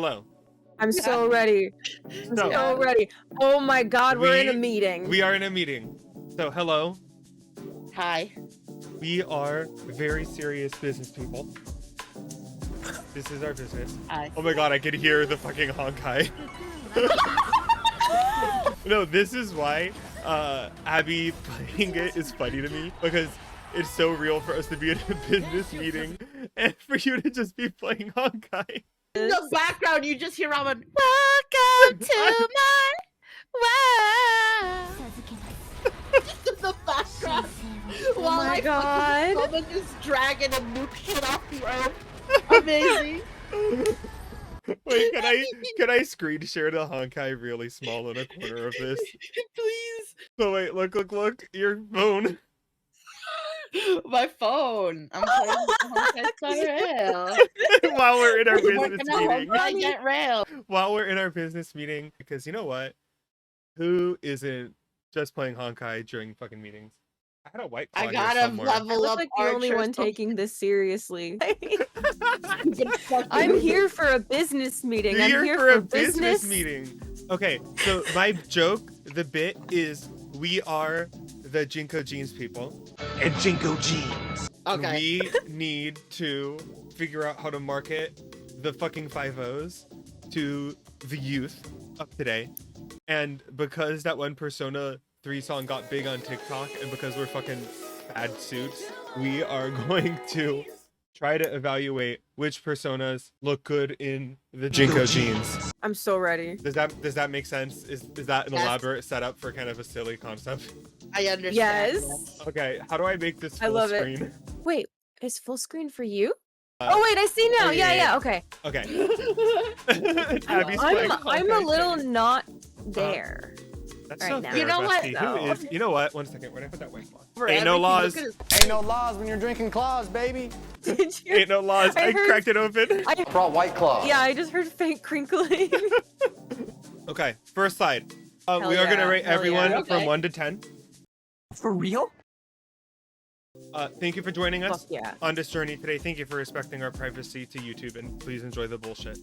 Hello. I'm so ready. I'm So- so ready. Oh my god, we're in a meeting. We are in a meeting. So hello. Hi. We are very serious business people. This is our business. Hi. Oh my god, I could hear the fucking honkai. No, this is why Abby playing it is funny to me, because it's so real for us to be in a business meeting and for you to just be playing honkai. In the background, you just hear Ramen. Welcome to my world. Just in the background. Oh my god. Someone just dragging a nuke shit off the earth. Amazing. Wait, can I screen share the honkai really small in a corner of this? Please. So wait, look, your phone. My phone. I'm playing Honkai Star Rail. While we're in our We're business gonna meeting. Honkai Get Rail. While we're in our business meeting, because you know what? Who isn't just playing honkai during fucking meetings? I had a white claw I here gotta somewhere. I level look up like the only Archer one so- taking this seriously. Stupid fucking- I'm here for a business meeting. You're I'm here for a business. business meeting. Okay, so my joke, the bit is we are the Jinko Jeans people. And Jinko Jeans. Okay. We need to figure out how to market the fucking 5-0s to the youth of today. And because that one Persona 3 song got big on TikTok, and because we're fucking bad suits, we are going to try to evaluate which personas look good in the Jinko jeans. I'm so ready. Does that make sense? Is that an Yes. elaborate setup for kind of a silly concept? I understand. Yes. Okay, how do I make this I full love it. screen? Wait, is full screen for you? Uh, Oh wait, I see now. oh, yeah, yeah, yeah. okay. Okay. Abby's playing I'm a Honkai little Star. not there. That's right not now. fair, You know what, bestie. though? Who is? You know what? 1 second. Where'd I put that white claw? For Ain't no everything, laws. look at his- Ain't no laws when you're drinking claws, baby. Did you? Ain't no laws. I I heard- cracked it open. Brought White Claw. Yeah, I just heard faint crinkling. Okay, first slide. Hell We are gonna yeah, rate hell everyone yeah. from Okay. 1 to 10. For real? Thank you for joining Fuck us yeah. on this journey today. Thank you for respecting our privacy to YouTube, and please enjoy the bullshit.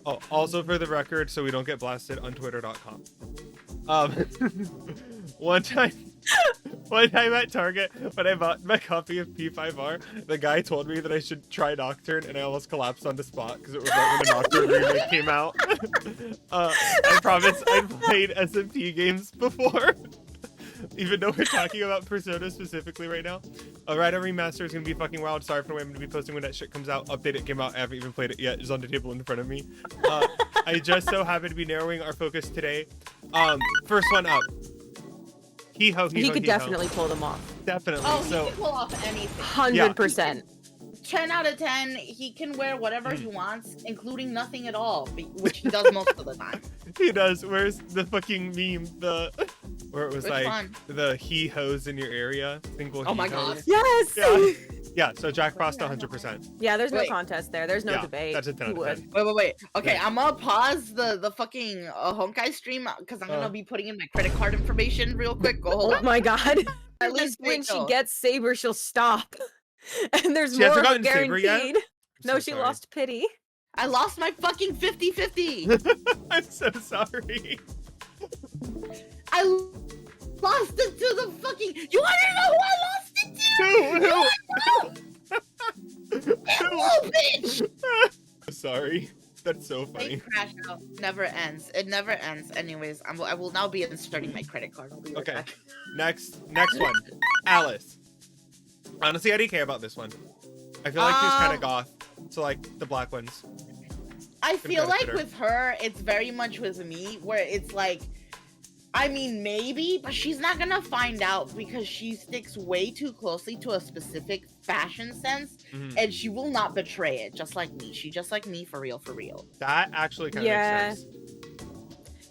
Oh, also for the record, so we don't get blasted on Twitter.com. One time at Target, when I bought my copy of P5R, the guy told me that I should try Nocturne, and I almost collapsed on the spot because it was right when the Nocturne remake came out. I promise I've played SMP games before. Even though we're talking about Persona specifically right now. Alright, remaster is gonna be fucking wild. Sorry for the way I'm gonna be posting when that shit comes out. Update it came out. I haven't even played it yet. It's on the table in front of me. I just so happen to be narrowing our focus today. First one up. He He could definitely pull them off. Definitely. Oh, So he can pull off anything. 100%. 10 out of 10, he can wear whatever he wants, including nothing at all, which he does most of the time. he does. Where's the fucking meme? Where it was Which like one? the he hose in your area. Single Oh my he-hose. god. Yes! Yeah. Yeah, so Jack Frost 100%. Yeah, there's no Wait. contest there. There's no Yeah, debate. that's a 10 He out of would. 10. Wait. Okay, Yeah. I'm gonna pause the fucking Honkai stream because I'm gonna be putting in my credit card information real quick. Go hold Oh on. my god. At least when wait, she no. gets Saber, she'll stop. And there's She more hasn't of it gotten Saber yet? guaranteed. No, So she sorry. lost pity. I lost my fucking 50-50. I'm so sorry. I lost it to the fucking. You wanna know who I lost it to? Oh, bitch! Sorry. That's so They funny. crash out. Never ends. It never ends. Anyways, I will now be inserting my credit card. I'll be right Okay. back. Next one. Alice. Honestly, I didn't care about this one. I feel like she's kind of goth. So like the black ones. I feel like Competitor. with her, it's very much with me, where it's like, I mean, maybe, but she's not gonna find out because she sticks way too closely to a specific fashion sense, Mhm. and she will not betray it, just like me. She just like me, for real, for real. That actually kind of Yeah. makes sense.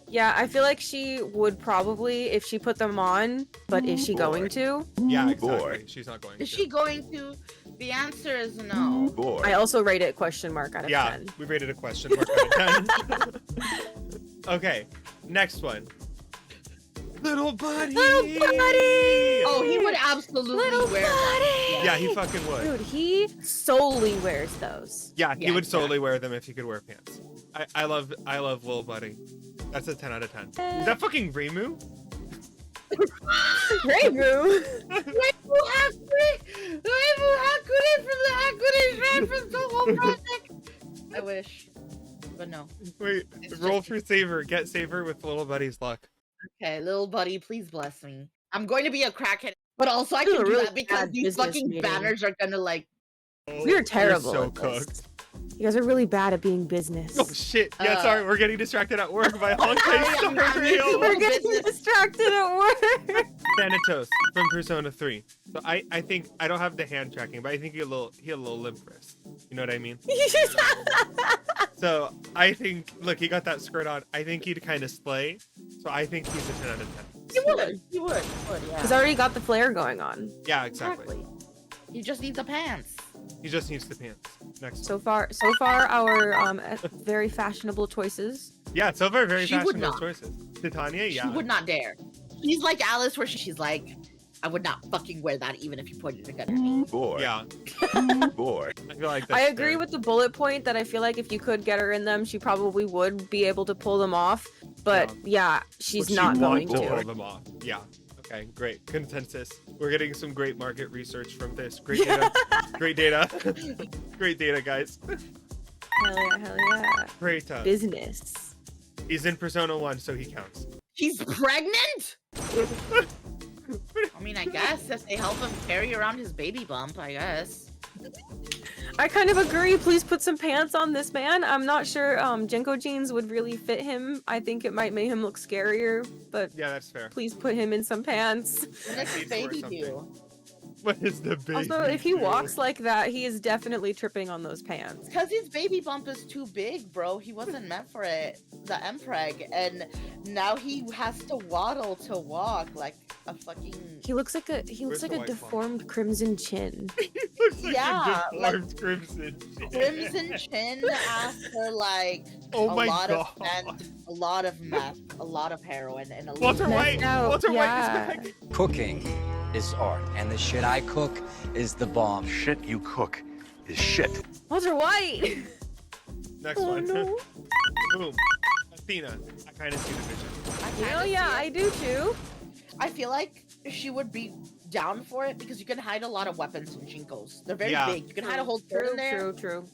Yeah, I feel like she would probably if she put them on, but is she going to? Yeah, Ooh, exactly. boy. She's not going Is to. she going to? The answer is no. Boy. I also rate it question mark out of Yeah, 10. we rated a question mark out of 10. Okay, next one. Little buddy. Little buddy! Oh, he would absolutely Little wear that. buddy! Yeah, he fucking would. Dude, he solely wears those. Yeah, he Yeah, would solely wear them if he could wear pants. I love Lil Buddy. That's a 10 out of 10. Is that fucking Reimu? Reimu. Reimu Hakure from the Hakure Shrine from Toho Project. I wish, but no. Wait, It's roll just- for Saver. Get Saver with Little Buddy's luck. Okay, little buddy, please bless me. I'm going to be a crackhead, but also I This is can a do really that because bad these business fucking meeting. banners are gonna like. We are terrible. So at this. cooked. You guys are really bad at being business. Oh shit! Yeah, Uh, sorry, we're getting distracted at work by Sorry, Honkai I'm Star making Rail. We're getting business. distracted at work. Thanatos from Persona 3. So I think I don't have the hand tracking, but I think he had a little limp wrist. You know what I mean? So I think, look, he got that skirt on. I think he'd kind of slay. So I think he's a 10 out of 10. He would, yeah. He's already got the flare going on. Yeah, exactly. Exactly. You just need the pants. He just needs the pants. Next. So far, our very fashionable choices. Yeah, so far very She would fashionable not. choices. Titania, yeah. She would not dare. She's like Alice, where she's like, I would not fucking wear that even if you pointed a gun at me. Boy. Yeah, Boy. I feel like that's I agree fair. with the bullet point that I feel like if you could get her in them, she probably would be able to pull them off. But yeah, she's Would she not want going to pull to. them off. Yeah. Okay, great. Consensus. We're getting some great market research from this. Great data. Great data. Great data, guys. Hell yeah, hell yeah. Great. Business. He's in Persona 1, so he counts. He's pregnant? I mean, I guess if they help him carry around his baby bump, I guess. I kind of agree. Please put some pants on this man. I'm not sure Jenko jeans would really fit him. I think it might make him look scarier, but Yeah, that's fair. please put him in some pants. What does his Needs to wear baby something. do? What is the baby? Also, if he do? walks like that, he is definitely tripping on those pants. Because his baby bump is too big, bro. He wasn't meant for it. The Mpreg. And now he has to waddle to walk like a fucking... He looks like a Where's the white one? deformed crimson chin. Looks like Yeah, a like- deformed crimson. Crimson chin after like Oh a my lot god. of meth, a lot of meth, a lot of heroin, and a Walter lot White. out, Walter yeah. White is back. Cooking is art, and the shit I cook is the bomb. Shit you cook is shit. Walter White! Next Oh one. no. Boom. Athena. I kind of see the vision. I kinda Oh yeah, see I it. do too. I feel like she would be down for it because you can hide a lot of weapons in Jinkos. They're very Yeah. big. You can hide a whole sword in there. True.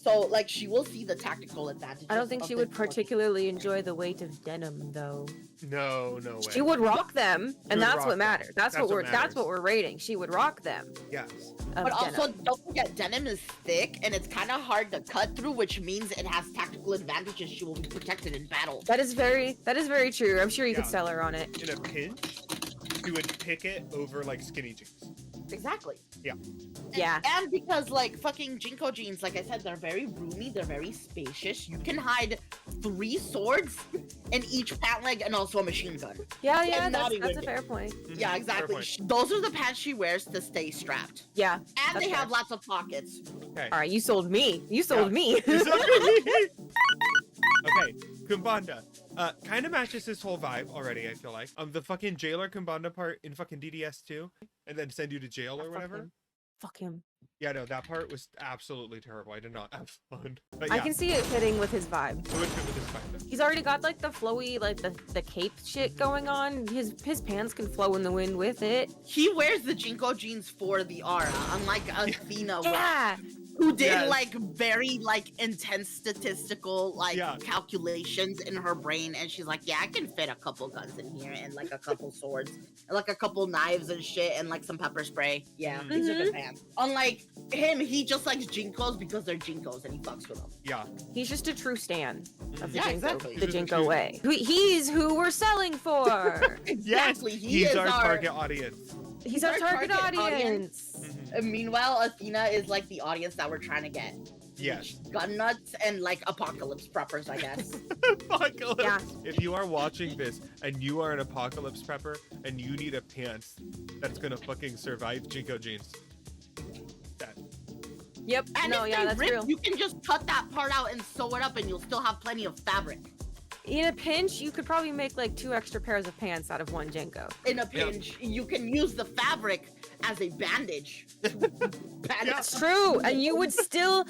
So like she will see the tactical advantage. I don't think she would particularly enjoy the weight of denim though. No, no way. She would rock them, and would that's rock what them. matters. That's That's what what that's what we're rating. She would rock them. Yes. Of But also, denim. don't forget, denim is thick and it's kind of hard to cut through, which means it has tactical advantages. She will be protected in battle. That is very true. I'm sure you could Yeah. sell her on it. In a pinch, she would pick it over like skinny jeans. Exactly. Yeah. Yeah. And because like fucking Jinko jeans, like I said, they're very roomy, they're very spacious. You can hide 3 swords in each pant leg and also a machine gun. Yeah, And not that's even- a fair point. Yeah, Fair exactly. point. Those are the pants she wears to stay strapped. Yeah. And That's they have fair. lots of pockets. Okay. All right, you sold me. You sold me. Okay, Kumbanda. Kind of matches this whole vibe already, I feel like. The fucking jailer Kumbanda part in fucking DDS 2, and then send you to jail or Fuck whatever. him. Fuck him. Yeah, no, that part was absolutely terrible. I did not have fun. But yeah, I can see it fitting with his vibe. it would fit with this vibe. though. He's already got like the flowy, like the cape shit going on. His pants can flow in the wind with it. He wears the Jinko jeans for the aura, unlike Athena, Yeah. who did Yes. like very like intense statistical like Yeah. calculations in her brain, and she's like, yeah, I can fit a couple guns in here and like a couple swords and like a couple knives and shit and like some pepper spray. Yeah, these are good pants. Unlike him, he just likes Jinkos because they're Jinkos and he fucks with them. Yeah. He's just a true stan of the Yeah, Jinko, exactly. the He's just a Jinko true- way. He's who we're selling for. Exactly. Yes, he he's is our target audience. He's our target audience. Mhm. And meanwhile, Athena is like the audience that we're trying to get. Yes. Gun nuts and like apocalypse preppers, I guess. Apocalypse. Yeah. If you are watching this and you are an apocalypse prepper and you need a pants that's gonna fucking survive Jinko jeans. That. Yep. And no, if yeah, they that's rip, real. you can just cut that part out and sew it up, and you'll still have plenty of fabric. In a pinch, you could probably make like 2 extra pairs of pants out of one Jenko. In a pinch, you can use the fabric as a bandage. That's true, and you would still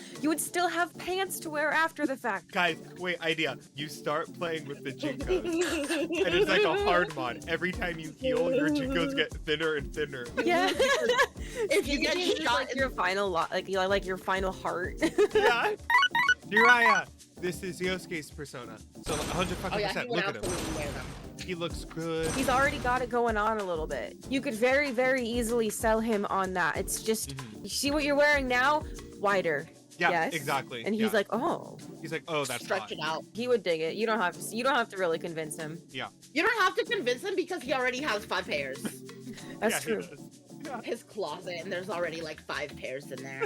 have pants to wear after the fact. Guys, wait, idea. You start playing with the Jinkos, and it's like a hard mod. Every time you heal, your Jinkos get thinner and thinner. Yeah. If you get It's shot like your final like your final heart. Yeah. Jiraiya, this is Yosuke's persona. So 100 fucking Oh yeah, he percent. would Look at him. absolutely wear them. He looks good. He's already got it going on a little bit. You could very, very easily sell him on that. It's just, you see what you're wearing now? Wider. Yeah, Yes. exactly. And he's yeah. like, oh, He's like, oh, that's Stretch hot. it out. he would dig it. You don't have to really convince him. Yeah. You don't have to convince him because he already has 5 pairs. That's Yeah, he true. does. Yeah. His closet, and there's already like 5 pairs in there.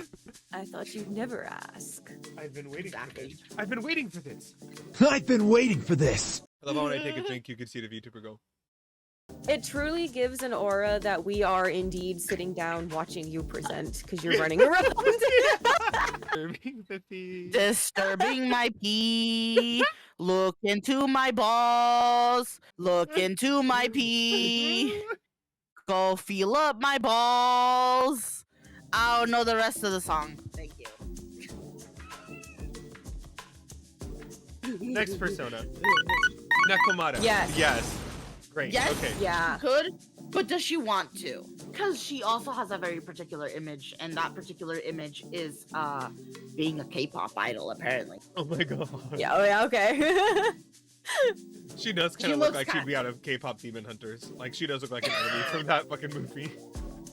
I thought you'd never ask. I've been waiting for Exactly. this. I've been waiting for this. I've been waiting for this. I love how when I take a drink, you can see the VTuber go. It truly gives an aura that we are indeed sitting down watching you present because you're running around. Disturbing the pee. Disturbing my pee. Look into my balls. Look into my pee. Go feel up my balls. I don't know the rest of the song. Thank you. Next persona. Nekomata. Yes. Yes. Great. Yes. Okay. Yeah. Could, but does she want to? Because she also has a very particular image, and that particular image is being a K-pop idol, apparently. Oh my god. Yeah. Oh yeah. Okay. She does She kind of look looks like she'd kind- be out of K-pop Demon Hunters. Like she does look like an enemy from that fucking movie.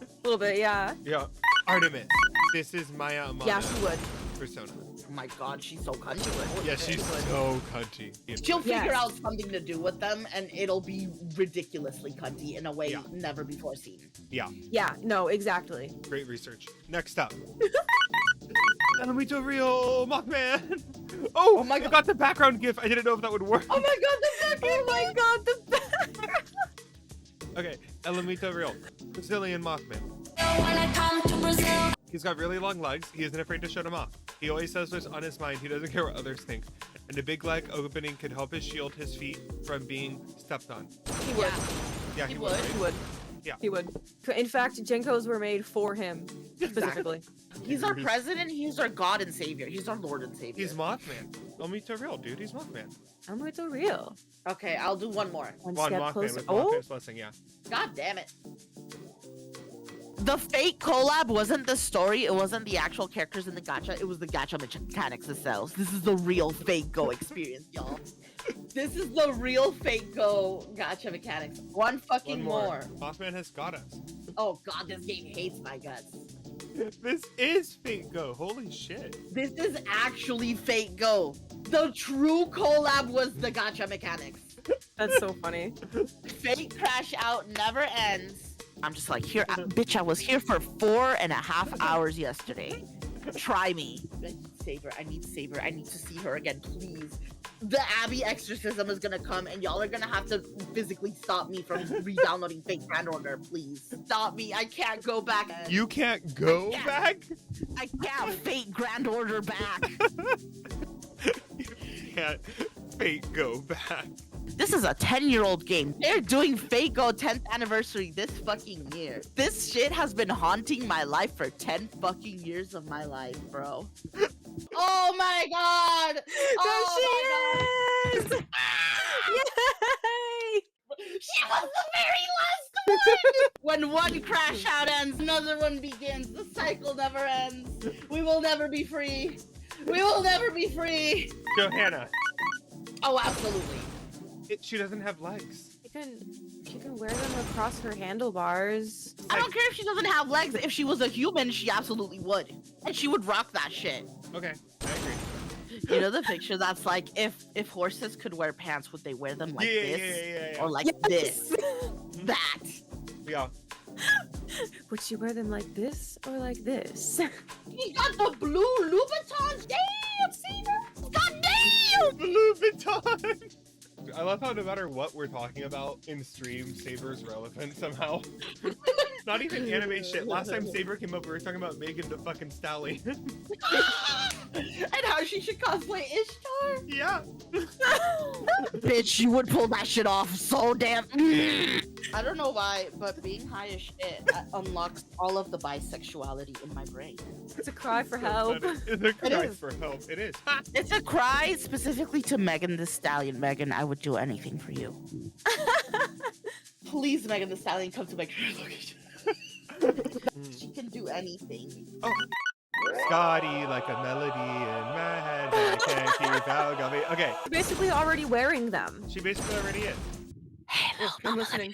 A little bit. Yeah. Yeah. Artemis. This is Maya Amada Yeah, she would. persona. Oh my god, she's so cunty. Yeah, she's so cunty. She'll figure Yes. out something to do with them, and it'll be ridiculously cunty in a way Yeah. never before seen. Yeah. Yeah. No. Exactly. Great research. Next up. Elamito Rio Mothman. Oh my god! I got the background gif. I didn't know if that would work. Oh my god, the Oh my god. The Okay, Elamito Rio. Brazilian Mothman. He's got really long legs. He isn't afraid to show them off. He always says what's on his mind. He doesn't care what others think. And a big leg opening could help his shield his feet from being stepped on. he would. Yeah, He he would. would. He would. Yeah. He would. In fact, Jenkos were made for him specifically. He's our president, he's our god and savior. He's our lord and savior. He's Mothman. Elamito Rio, dude. He's Mothman. I'm with the real. Okay, I'll do one more. One One step Mothman closer. with Oh. Mothman's blessing, yeah. God damn it. The fake collab wasn't the story, it wasn't the actual characters in the gacha, it was the gacha mechanics themselves. This is the real fake Go experience, y'all. This is the real fake Go gacha mechanics. One fucking One more. Mothman has got us. Oh god, this game hates my guts. This is Fate Go. Holy shit. This is actually fake Go. The true collab was the gacha mechanics. That's so funny. Fate Crash Out never ends. I'm just like, here, bitch, I was here for 4.5 hours yesterday. Try me. I need Saber, I need Saber, I need to see her again, please. The Abby exorcism is gonna come, and y'all are gonna have to physically stop me from re-downloading Fate Grand Order, please. Stop me, I can't go back. You can't go Yeah. back? I can't Fate Grand Order back. You can't Fate Go back. This is a 10-year-old game. They're doing Fate Go 10th anniversary this fucking year. This shit has been haunting my life for 10 fucking years of my life, bro. Oh my god! Oh There she is! Yay! She was the very last one! When one crash out ends, another one begins. The cycle never ends. We will never be free. We will never be free. Johanna. Oh, absolutely. She doesn't have legs. She can wear them across her handlebars. I don't care if she doesn't have legs. If she was a human, she absolutely would. And she would rock that shit. Okay, I agree. You know the picture that's like, if horses could wear pants, would they wear them like this? Yeah. Or like this? That. Yeah. Would she wear them like this or like this? He got the blue Louboutins. Damn, Saber. God damn. Blue Vuitton. I love how no matter what we're talking about in stream, Saber's relevant somehow. Not even anime shit. Last time Saber came up, we were talking about Megan the fucking Stallion. And how she should cosplay Ishtar. Yeah. Bitch, you would pull that shit off so damn. I don't know why, but being high as shit unlocks all of the bisexuality in my brain. It's a cry for help. It's a cry is. for help. It is. It's a cry specifically to Megan Thee Stallion. Megan, I would do anything for you. Please, Megan Thee Stallion, come to my career location. She can do anything. Oh. Scotty, like a melody in my head that I can't keep out. Got me. Okay, Basically already wearing them. she basically already is. Hey, Oh, I'm listening.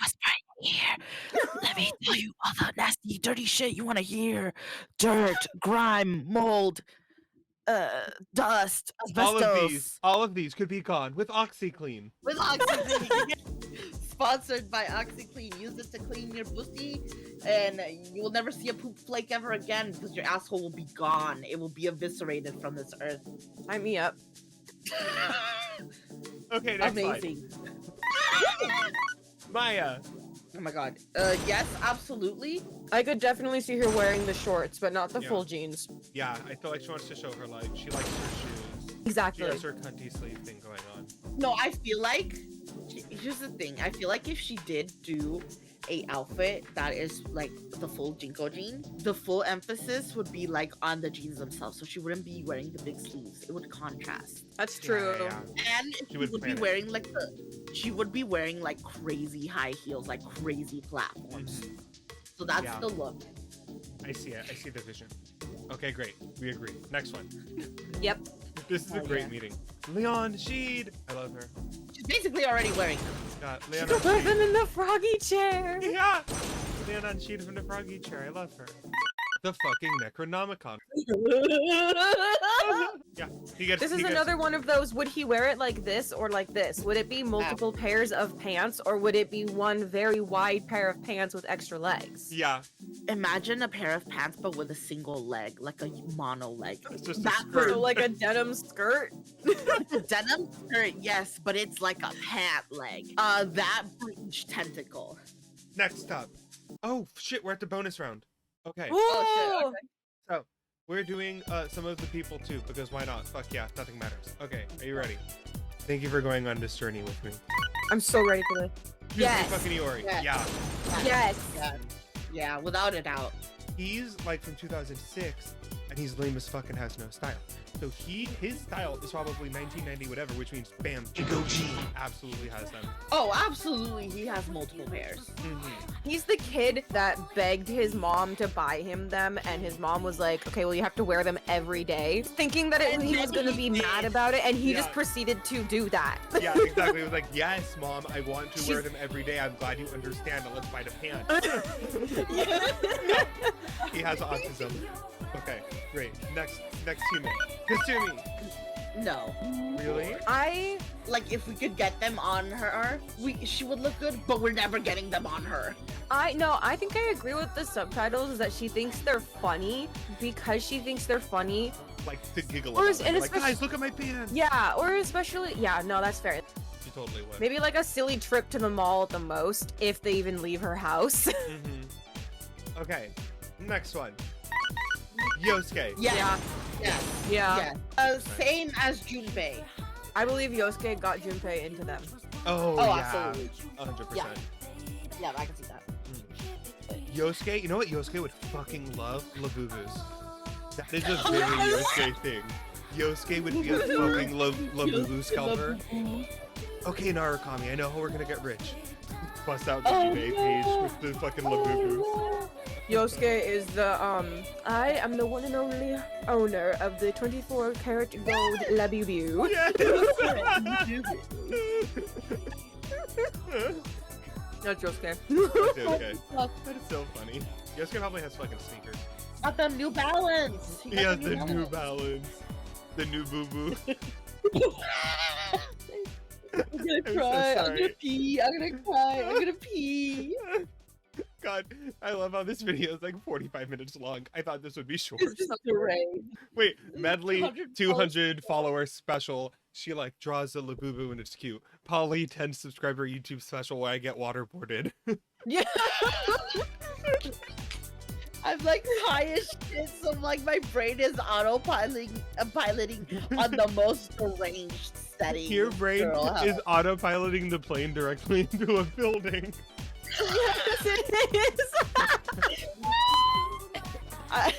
Let me tell you all the nasty, dirty shit you want to hear. Dirt, grime, mold, dust, asbestos. All of these could be gone with OxyClean. With OxyClean. Sponsored by OxyClean. Use it to clean your pussy, and you will never see a poop flake ever again because your asshole will be gone. It will be eviscerated from this earth. Sign me up. Okay, next slide. Amazing. Maya. Oh my god. Yes, absolutely. I could definitely see her wearing the shorts, but not the Yeah. full jeans. Yeah, I feel like she wants to show her like she likes her shoes. She Exactly. has her cunty sleeve thing going on. No, I feel like here's the thing. I feel like if she did do a outfit that is like the full Jinko jean, the full emphasis would be like on the jeans themselves. So she wouldn't be wearing the big sleeves. It would contrast. That's true. Yeah. And she would would be plan it. wearing like she would be wearing like crazy high heels, like crazy platforms. Mhm. So that's Yeah. the look. I see it. I see the vision. Okay, great. We agree. Next one. Yep. This is a Oh, great yeah. meeting. Leon Sheed. I love her. She's basically already wearing them. Got She Leon could put them Sheed. in the froggy chair. Yeah. Leon Sheed from the Froggy Chair. I love her. The fucking Necronomicon. Yeah. He gets. This he is gets- another one of those, would he wear it like this or like this? Would it be multiple pairs of pants or would it be one very wide pair of pants with extra legs? Yeah. Imagine a pair of pants but with a single leg, like a mono leg. It's just a That skirt. So like a denim skirt? A denim skirt, yes, but it's like a pant leg. That breech tentacle. Next up. Oh shit, we're at the bonus round. Okay. Oh, shit, So we're doing some of the people too, because why not? Fuck yeah, nothing matters. Okay, are you ready? Thank you for going on this journey with me. I'm so ready for this. Yuki Yes. fucking Iori. Yes. Yeah. Yes. Yeah, without a doubt. He's like from 2006 and he's lame as fuck and has no style. So his style is probably 1990 whatever, which means bam, Jinko G absolutely has them. Oh, absolutely, he has multiple pairs. He's the kid that begged his mom to buy him them, and his mom was like, okay, well, you have to wear them every day, thinking that And he was then going to he be did. mad about it, and he Yeah. just proceeded to do that. Yeah, exactly. It was like, yes, mom, I want to wear them every day. I'm glad you understand. Now let's buy the pants. He has autism. Okay, great. Next human. Kasumi. No. Really? Like, if we could get them on her, she would look good, but we're never getting them on her. I think I agree with the subtitles is that she thinks they're funny because she thinks they're funny. Like to giggle Or about is- it. and Like, especially- guys, look at my pants. Yeah, or especially, yeah, no, that's fair. She totally would. Maybe like a silly trip to the mall at the most, if they even leave her house. Okay, next one. Yosuke. Yeah. Yeah. Yeah. Same as Junpei. I believe Yosuke got Junpei into them. Oh, Oh, yeah. absolutely. 100%. Yeah. Yeah, I can see that. Yosuke, you know what Yosuke would fucking love? Labubus. That is a very Yosuke thing. Yosuke would be a fucking Labubu scalper. Okay, Narukami, I know how we're gonna get rich. Bust out the eBay page with the fucking Labubu. Yosuke is the I am the one and only owner of the 24 karat gold Labubu. Yes! That's Yosuke. Okay. That is so funny. Yosuke probably has fucking sneakers. Got the New Balance. He has the New Balance. The new boo boo. I'm gonna I'm so cry. I'm sorry. gonna pee. I'm gonna cry. I'm gonna pee. God, I love how this video is like 45 minutes long. I thought this would be short. This is great. Wait, Medley 200 200 follower special. She like draws a Labubu and it's cute. Polly 10 subscriber YouTube special where I get waterboarded. Yeah. I'm like high as shit, so like my brain is autopiloting piloting on the most deranged setting. Your brain girl, huh? is autopiloting the plane directly into a building. Yes, it is.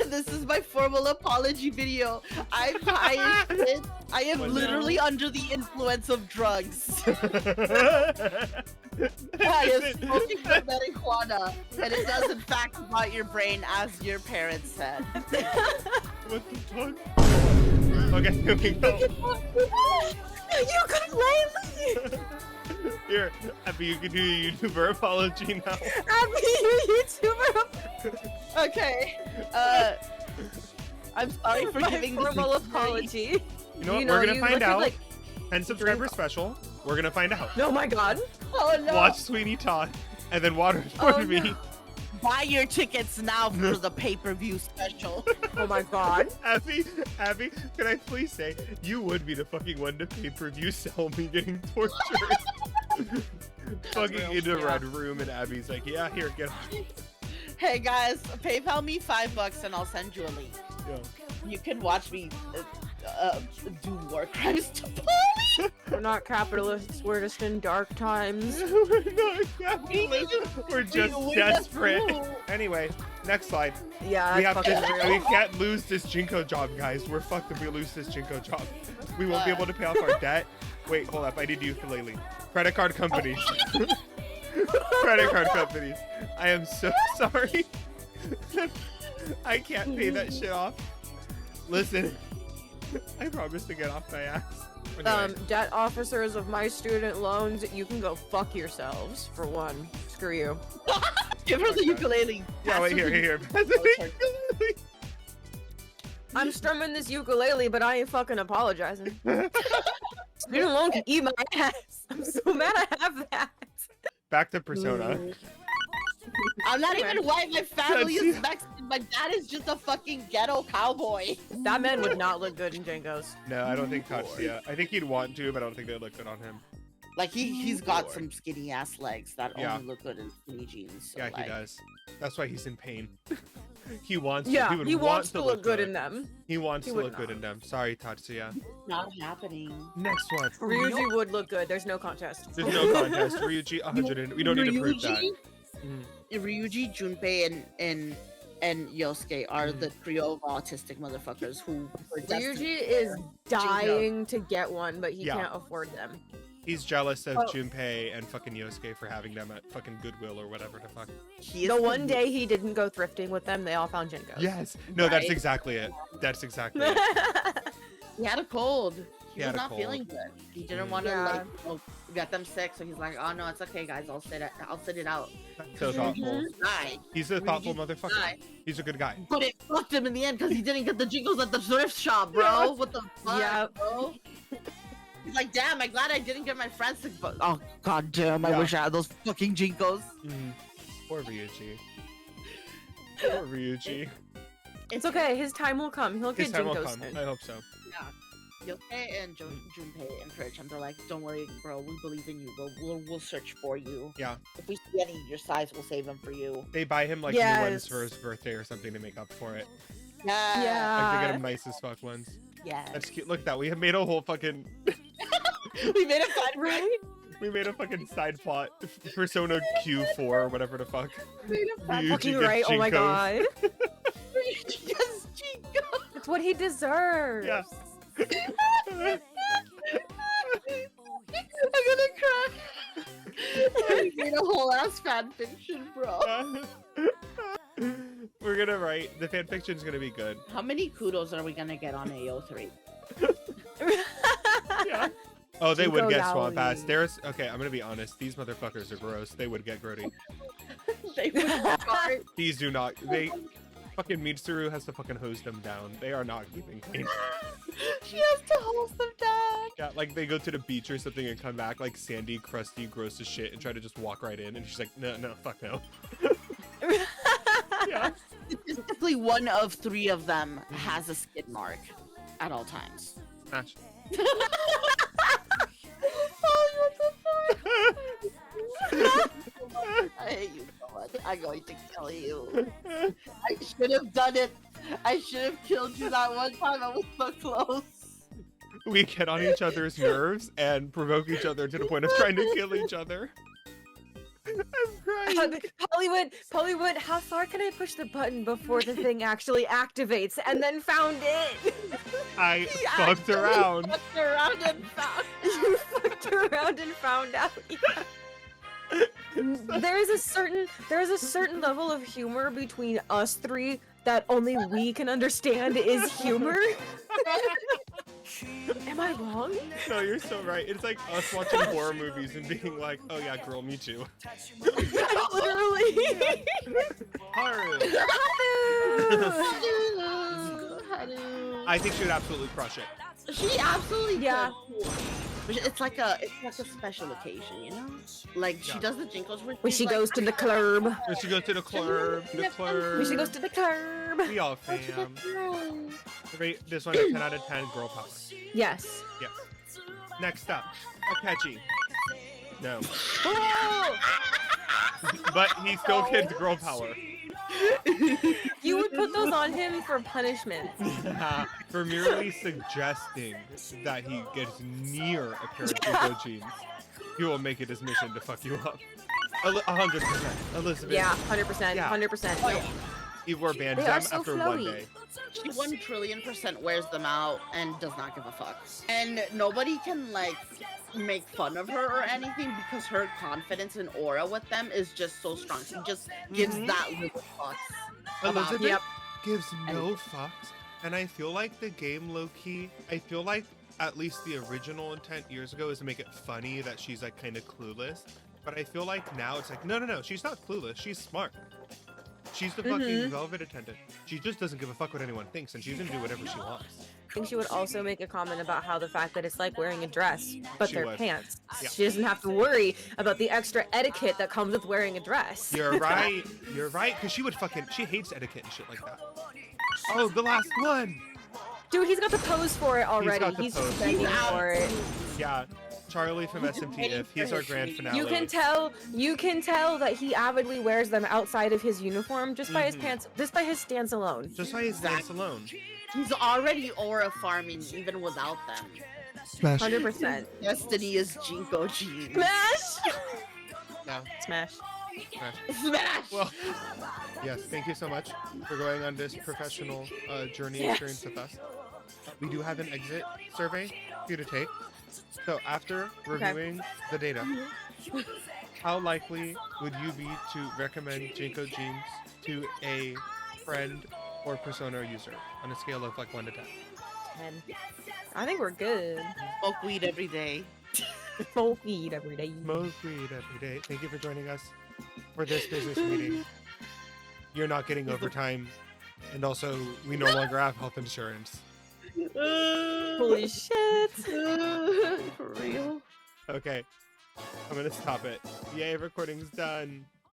This is my formal apology video. I'm high as shit. I am What literally under the influence of drugs. I am smoking the marijuana, and it does in fact rot your brain, as your parents said. What the fuck? Okay, here we go. Ukulele. Here, Abby, you can do your YouTuber apology now. Abby, you YouTuber. Okay. I'm sorry for My giving formal this apology. You know what? We're gonna you find look out. Like, 10 subscriber special. We're gonna find out. oh my god. Oh no! Watch Sweeney Todd, and then Waterford Oh, me. no. Buy your tickets now for the pay-per-view special. Oh my god. Abby, can I please say you would be the fucking one to pay-per-view sell me getting tortured? Fucking real, in a yeah. red room, and Abby's like, yeah, here, get on. Hey guys, PayPal me $5 and I'll send you a link. Yo. You can watch me do war crimes to Polly. We're not capitalists. We're just in dark times. We're not capitalists. We're just We desperate. went through. Anyway, next slide. Yeah, We that's have fucking to. real. We can't lose this Jinko job, guys. We're fucked if we lose this Jinko job. We won't be able to pay off our debt. Wait, hold up. I need ukulele. Credit card companies. Credit card companies. I am so sorry. I can't pay that shit off. Listen, I promise to get off my ass. Anyway, Debt officers of my student loans, you can go fuck yourselves, for one. Screw you. Give her the ukulele. yeah, wait, here. I'm strumming this ukulele, but I ain't fucking apologizing. Student loan can eat my ass. I'm so mad I have that. Back to Persona. I'm not even white. My family is That's- Mexican. My dad is just a fucking ghetto cowboy. That man would not look good in Django's. No, I don't think Tatsuya. I think he'd want to, but I don't think they'd look good on him. Like he's got some skinny ass legs that Yeah. only look good in skinny jeans. So Yeah, like, he does. That's why he's in pain. He wants. Yeah, he, would he want wants to look good in them. He wants He to would look good not. in them. Sorry, Tatsuya. Not happening. Next one. Ryuji would look good. There's no contest. There's no contest. Ryuji 100. And, we don't need to prove that. Ryuji, Junpei, and Yosuke are the trio of autistic motherfuckers who were destined Ryuji is dying to get one, but he Yeah. can't afford them. He's jealous of Oh. Junpei and fucking Yosuke for having them at fucking Goodwill or whatever the fuck. He is The one day he didn't go thrifting with them, they all found Jinkos. Yes. No, that's Right. exactly it. That's exactly it. He had a cold. He He was had a not cold. feeling good. He didn't want to Yeah. like get them sick, so he's like, "Oh no, it's okay, guys. I'll sit it out." So thoughtful. Die. He's a thoughtful Ryuji motherfucker. died. He's a good guy. But it fucked him in the end because he didn't get the jingles at the thrift shop, bro. Yeah. What the fuck, Yep. bro? He's like, damn, I'm glad I didn't get my friends sick, but oh god damn, I Yeah. wish I had those fucking jinkos. Poor Ryuji. Poor Ryuji. It's okay. His time will come. He'll His get time will Jinkos come. soon. I hope so. Yosuke and Junpei encourage him. They're like, don't worry, bro. We believe in you. We'll search for you. Yeah. If we see any your size, we'll save them for you. They buy him like new ones Yes. for his birthday or something to make up for it. Yeah. Like they Yeah. get him nice as fuck ones. Yeah. That's cute. Look at that. We have made a whole fucking We made a fun Right? we made a fucking side plot. Persona Q4 or whatever the fuck. Ryuji Fucking gets right. Oh my Jinkos. god. Yes, Jinko. It's what he deserves. Yeah. I'm gonna cry. We made a whole ass fan fiction, bro. We're gonna write the fanfiction's gonna be good. How many kudos are we gonna get on AO3? Yeah. Oh, they would Jinko get swamp ass. Yaoi. There's okay. I'm gonna be honest. These motherfuckers are gross. They would get grody. They would start. These do not. They fucking Mitsuru has to fucking hose them down. They are not keeping clean. She has to hose them down. Yeah, like they go to the beach or something and come back like sandy, crusty, gross as shit, and try to just walk right in. And she's like, no, fuck no. Yeah. Typically, one of three of them has a skid mark at all times. Smash. I hate you so much. I not going to kill you. I should have done it. I should have killed you that one time. I was so close. We get on each other's nerves and provoke each other to the point of trying to kill each other. I'm crying. Hollywood, how far can I push the button before the thing actually activates? And then found it. I fucked around. Fucked around and found. You fucked around and found out. Yeah. There is a certain level of humor between us three that only we can understand is humor. Am I wrong? No, you're so right. It's like us watching horror movies and being like, oh yeah, girl, me too. Literally. Haru. I think she would absolutely crush it. She absolutely Yeah. could. It's like a special occasion, you know? Like she Yeah. does the jingles When she's she like, goes to the club. When she goes to the club, When she goes to the club. We all fam. Rate this one a 10 out of 10 girl power. Yes. Yes. Next up, Akechi. No. But he still gets girl power. You would put those on him for punishment. For merely suggesting that he gets near a pair of Jinko jeans. He will make it his mission to fuck you up. 100%. Elizabeth. Yeah, 100%. Yeah. 100%. He wore banned They them are so after one flowy. day. She 1,000,000,000% wears them out and does not give a fuck. And nobody can like make fun of her or anything because her confidence and aura with them is just so strong. She just gives that little fucks. about Elizabeth Yep. gives no fucks, and I feel like the game low-key, I feel like at least the original intent years ago is to make it funny that she's like kind of clueless, but I feel like now it's like, no, she's not clueless, she's smart. She's the fucking velvet attendant. She just doesn't give a fuck what anyone thinks, and she's gonna do whatever she wants. I think she would also make a comment about how the fact that it's like wearing a dress, but She they're would. pants. Yeah. She doesn't have to worry about the extra etiquette that comes with wearing a dress. You're right, because she hates etiquette and shit like that. Oh, the last one! Dude, he's got the pose for it already. got the He's pose. just begging for it. Yeah, Charlie from SMTF, he's our grand finale. You can tell that he avidly wears them outside of his uniform just by his pants, just by his stance alone. Just by his dance alone. He's already aura farming even without them. Smash. 100%. Destiny is Jinko jeans. Smash! No, Smash. smash. Smash! Well, yes, thank you so much for going on this professional journey Yes. experience with us. We do have an exit survey for you to take. So after reviewing the data, how likely would you be to recommend Jinko jeans to a friend or persona user on a scale of like 1 to 10? 10. I think we're good. Smoke weed every day. Smoke weed every day. Smoke weed every day. Thank you for joining us for this business meeting. You're not getting overtime, and also we no longer have health insurance. Holy shit. For real? Okay, I'm gonna stop it. Yay, recording's done.